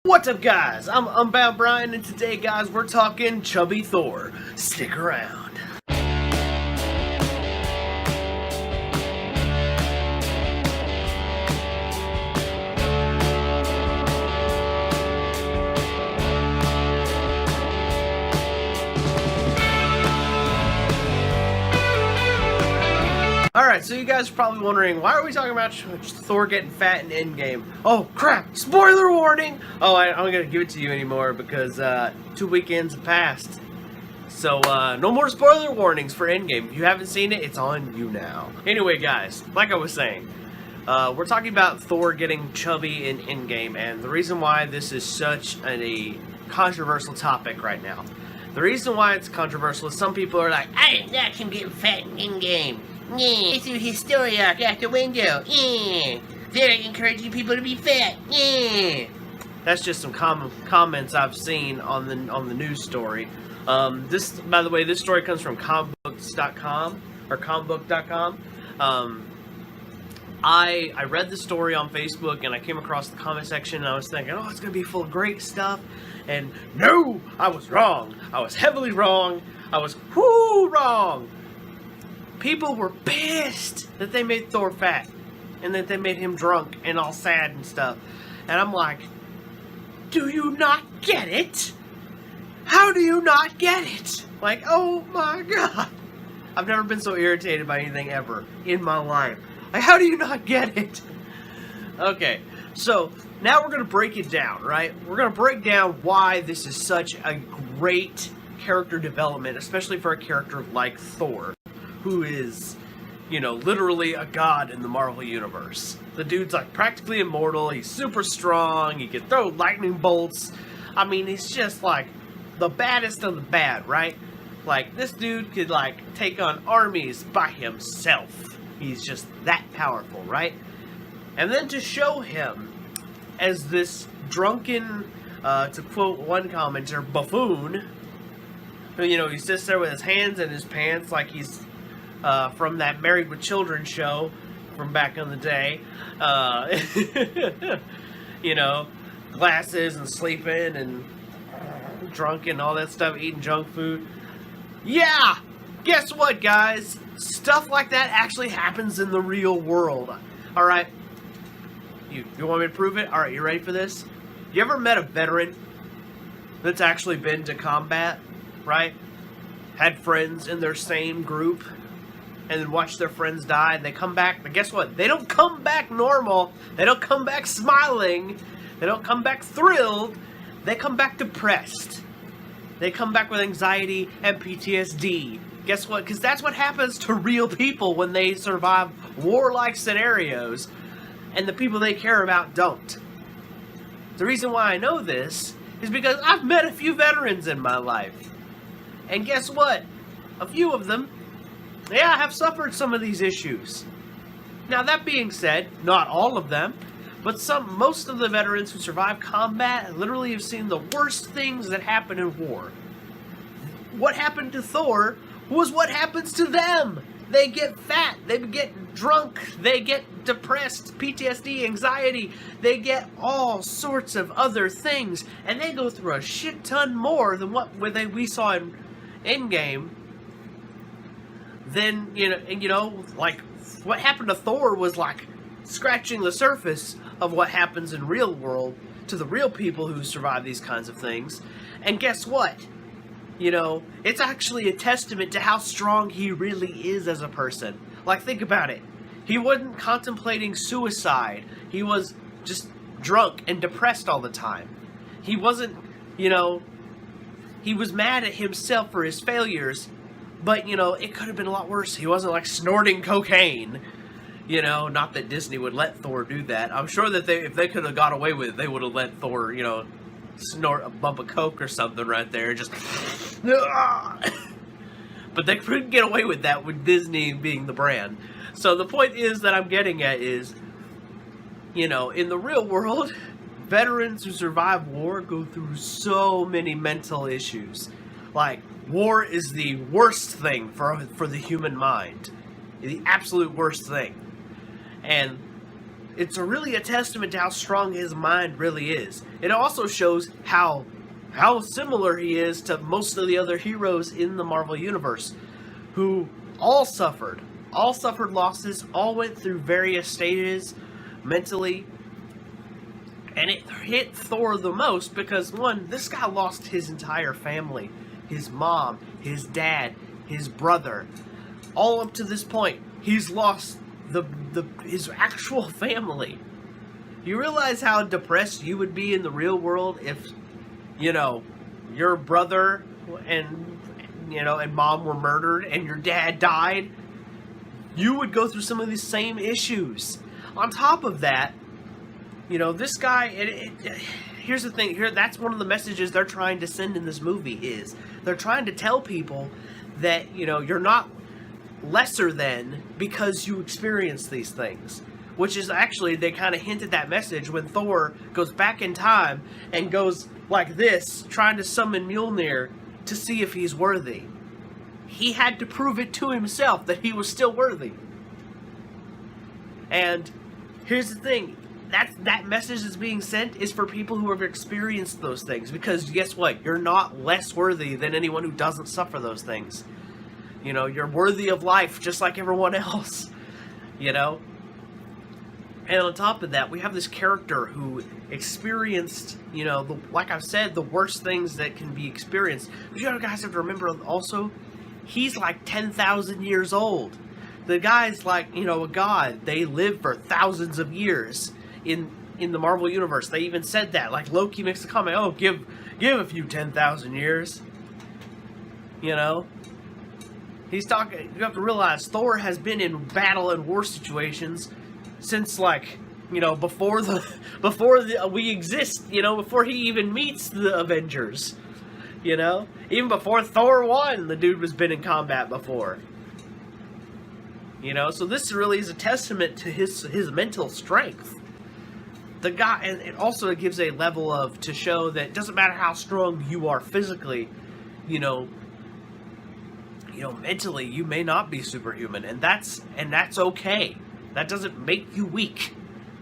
What's up, guys? I'm Unbound Brian, and today, guys, we're talking Chubby Thor. Stick around. Alright, so you guys are probably wondering, why are we talking about Thor getting fat in Endgame? Oh, crap! Spoiler warning! Oh, I'm not gonna give it to you anymore because 2 weekends have passed. So, no more spoiler warnings for Endgame. If you haven't seen it, it's on you now. Anyway, guys, like I was saying, we're talking about Thor getting chubby in Endgame, and the reason why this is such a controversial topic right now. The reason why it's controversial is some people are like, I did not him getting fat in Endgame. Yeah, it's his story arc out the window. Yeah, they're encouraging people to be fat. Yeah, that's just some comments I've seen on the news story. This, by the way, this story comes from comicbooks.com or comicbook.com. I read the story on Facebook and I came across the comment section and I was thinking, oh, it's gonna be full of great stuff. And no, I was wrong. I was heavily wrong. I was wrong. People were pissed that they made Thor fat and that they made him drunk and all sad and stuff. And I'm like, do you not get it? How do you not get it? Like, oh my god. I've never been so irritated by anything ever in my life. Like, how do you not get it? Okay, so now we're going to break it down, right? We're going to break down why this is such a great character development, especially for a character like Thor, who is, you know, literally a god in the Marvel Universe. The dude's like practically immortal, he's super strong, he can throw lightning bolts. I mean, he's just like the baddest of the bad, right? Like, this dude could like take on armies by himself. He's just that powerful, right? And then to show him as this drunken, to quote one commenter, buffoon, who, you know, he sits there with his hands in his pants like he's from that Married with Children show from back in the day. You know, glasses and sleeping and drunk and all that stuff, eating junk food. Yeah! Guess what, guys? Stuff like that actually happens in the real world. Alright? You want me to prove it? Alright, you ready for this? You ever met a veteran that's actually been to combat, right? Had friends in their same group, and then watch their friends die, and they come back, but guess what? They don't come back normal. They don't come back smiling. They don't come back thrilled. They come back depressed. They come back with anxiety and PTSD. Guess what? Because that's what happens to real people when they survive war-like scenarios, and the people they care about don't. The reason why I know this is because I've met a few veterans in my life. And guess what? A few of them, yeah, have suffered some of these issues. Now, that being said, not all of them, but most of the veterans who survive combat literally have seen the worst things that happen in war. What happened to Thor was what happens to them. They get fat, they get drunk, they get depressed, PTSD, anxiety, they get all sorts of other things, and they go through a shit ton more than what we saw in Endgame. Then, you know, like, what happened to Thor was like scratching the surface of what happens in real world to the real people who survive these kinds of things. And guess what? You know, it's actually a testament to how strong he really is as a person. Like, think about it. He wasn't contemplating suicide. He was just drunk and depressed all the time. He wasn't, you know, he was mad at himself for his failures, but, you know, it could have been a lot worse. He wasn't, like, snorting cocaine. You know, not that Disney would let Thor do that. I'm sure that if they could have got away with it, they would have let Thor, you know, snort a bump of coke or something right there. Just... But they couldn't get away with that with Disney being the brand. So the point is that I'm getting at is, you know, in the real world, veterans who survive war go through so many mental issues. Like, war is the worst thing for the human mind. The absolute worst thing. And it's really a testament to how strong his mind really is. It also shows how similar he is to most of the other heroes in the Marvel Universe, who all suffered losses, all went through various stages mentally. And it hit Thor the most because, one, this guy lost his entire family. His mom, his dad, his brother. All up to this point, he's lost his actual family. You realize how depressed you would be in the real world if, your brother and mom were murdered and your dad died? You would go through some of these same issues. On top of that, this guy, here's the thing, that's one of the messages they're trying to send in this movie is, they're trying to tell people that, you're not lesser than because you experience these things. Which is actually, they kind of hinted that message when Thor goes back in time and goes like this, trying to summon Mjolnir to see if he's worthy. He had to prove it to himself that he was still worthy. And here's the thing, that message that's being sent is for people who have experienced those things. Because guess what? You're not less worthy than anyone who doesn't suffer those things. You're worthy of life just like everyone else. And on top of that, we have this character who experienced, like I've said, the worst things that can be experienced. But you guys have to remember also, he's like 10,000 years old. The guy's like, a god. They live for thousands of years in the Marvel Universe. They even said that. Like, Loki makes a comment, oh, give a few 10,000 years. He's talking, you have to realize, Thor has been in battle and war situations since, like, before we exist, before he even meets the Avengers. Even before Thor 1, the dude was been in combat before. So this really is a testament to his mental strength. The guy, and it also gives a level of, to show that it doesn't matter how strong you are physically, mentally you may not be superhuman, and that's okay. That doesn't make you weak.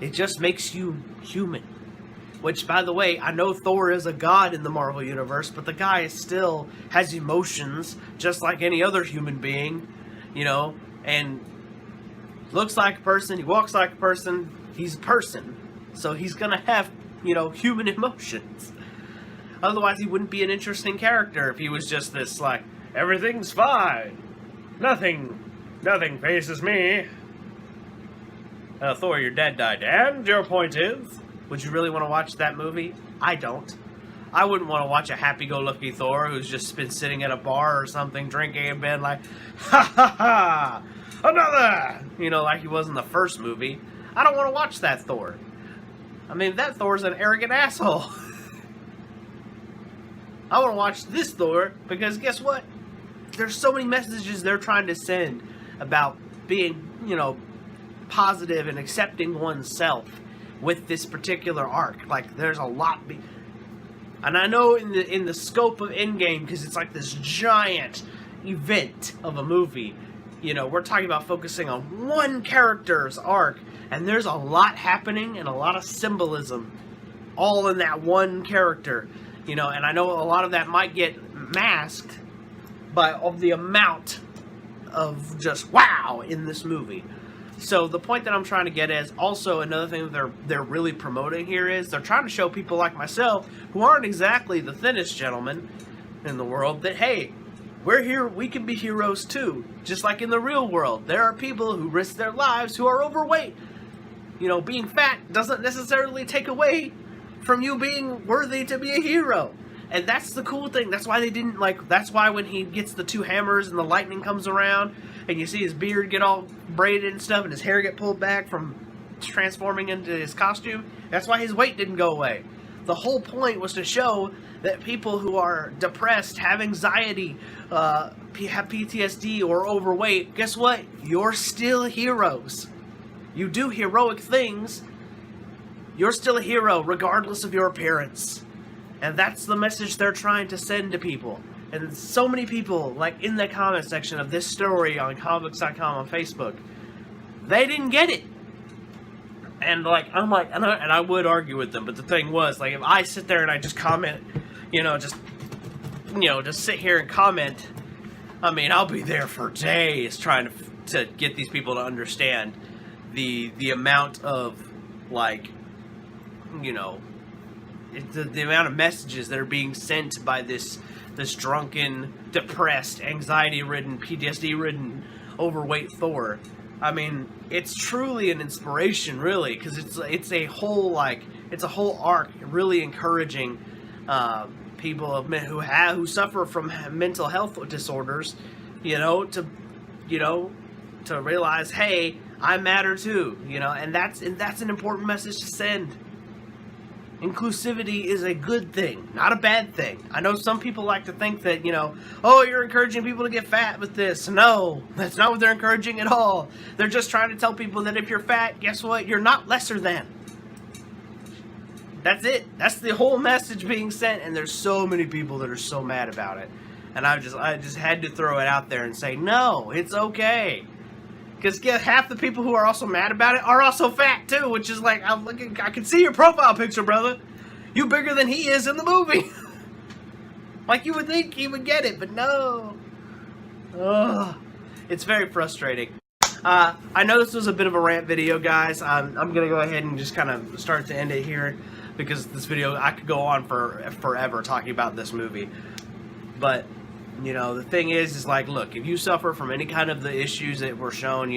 It just makes you human. Which, by the way, I know Thor is a god in the Marvel Universe, but the guy still has emotions just like any other human being, and looks like a person, he walks like a person, he's a person. So he's gonna have, human emotions. Otherwise, he wouldn't be an interesting character if he was just this, like, everything's fine. Nothing faces me. Thor, your dad died. And your point is? Would you really want to watch that movie? I don't. I wouldn't want to watch a happy-go-lucky Thor who's just been sitting at a bar or something, drinking and been like, ha ha ha, another! Like he was in the first movie. I don't want to watch that Thor. I mean, that Thor's an arrogant asshole. I want to watch this Thor because guess what? There's so many messages they're trying to send about being, positive and accepting oneself with this particular arc. Like, there's a lot. And I know in the scope of Endgame, because it's like this giant event of a movie, we're talking about focusing on one character's arc, and there's a lot happening and a lot of symbolism all in that one character. And I know a lot of that might get masked of the amount of just wow in this movie. So the point that I'm trying to get is also another thing that they're really promoting here is they're trying to show people like myself who aren't exactly the thinnest gentleman in the world that, hey, we're here, we can be heroes too. Just like in the real world, there are people who risk their lives who are overweight. Being fat doesn't necessarily take away from you being worthy to be a hero. And that's the cool thing. That's why they didn't, that's why when he gets the two hammers and the lightning comes around and you see his beard get all braided and stuff and his hair get pulled back from transforming into his costume, that's why his weight didn't go away. The whole point was to show that people who are depressed, have anxiety, have PTSD or overweight, guess what? You're still heroes. You do heroic things. You're still a hero regardless of your appearance. And that's the message they're trying to send to people. And so many people, in the comment section of this story on comics.com on Facebook, they didn't get it. And like, I'm like, and I would argue with them, but the thing was, like, if I sit there and I just comment, just sit here and comment, I mean, I'll be there for days trying to get these people to understand the amount of, like, the amount of messages that are being sent by this drunken, depressed, anxiety-ridden, PTSD-ridden, overweight Thor. I mean, it's truly an inspiration, really, because it's a whole arc, really encouraging people who suffer from mental health disorders, to realize, hey, I matter too, and that's an important message to send. Inclusivity is a good thing, not a bad thing. I know some people like to think that, oh, you're encouraging people to get fat with this. No, that's not what they're encouraging at all. They're just trying to tell people that if you're fat, guess what? You're not lesser than. That's it. That's the whole message being sent, and there's so many people that are so mad about it. And I just had to throw it out there and say, no, it's okay. Because half the people who are also mad about it are also fat too, which is like, I can see your profile picture, brother. You bigger than he is in the movie. Like, you would think he would get it, but no. Ugh. It's very frustrating. I know this was a bit of a rant video, guys. I'm gonna go ahead and just kind of start to end it here, because this video, I could go on for forever talking about this movie. But the thing is like, look, if you suffer from any kind of the issues that were shown,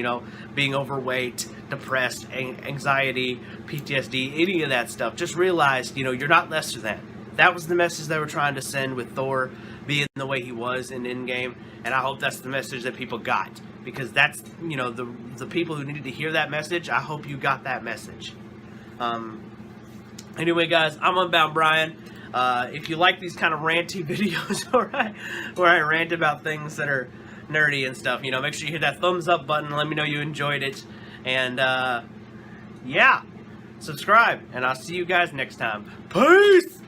being overweight, depressed, anxiety, PTSD, any of that stuff, just realize, you're not lesser than. That was the message they were trying to send with Thor being the way he was in Endgame, and I hope that's the message that people got, because that's, the people who needed to hear that message, I hope you got that message. Anyway, guys, I'm Unbound Brian. If you like these kind of ranty videos where I rant about things that are nerdy and stuff, make sure you hit that thumbs up button. Let me know you enjoyed it. And, yeah, subscribe. And I'll see you guys next time. Peace!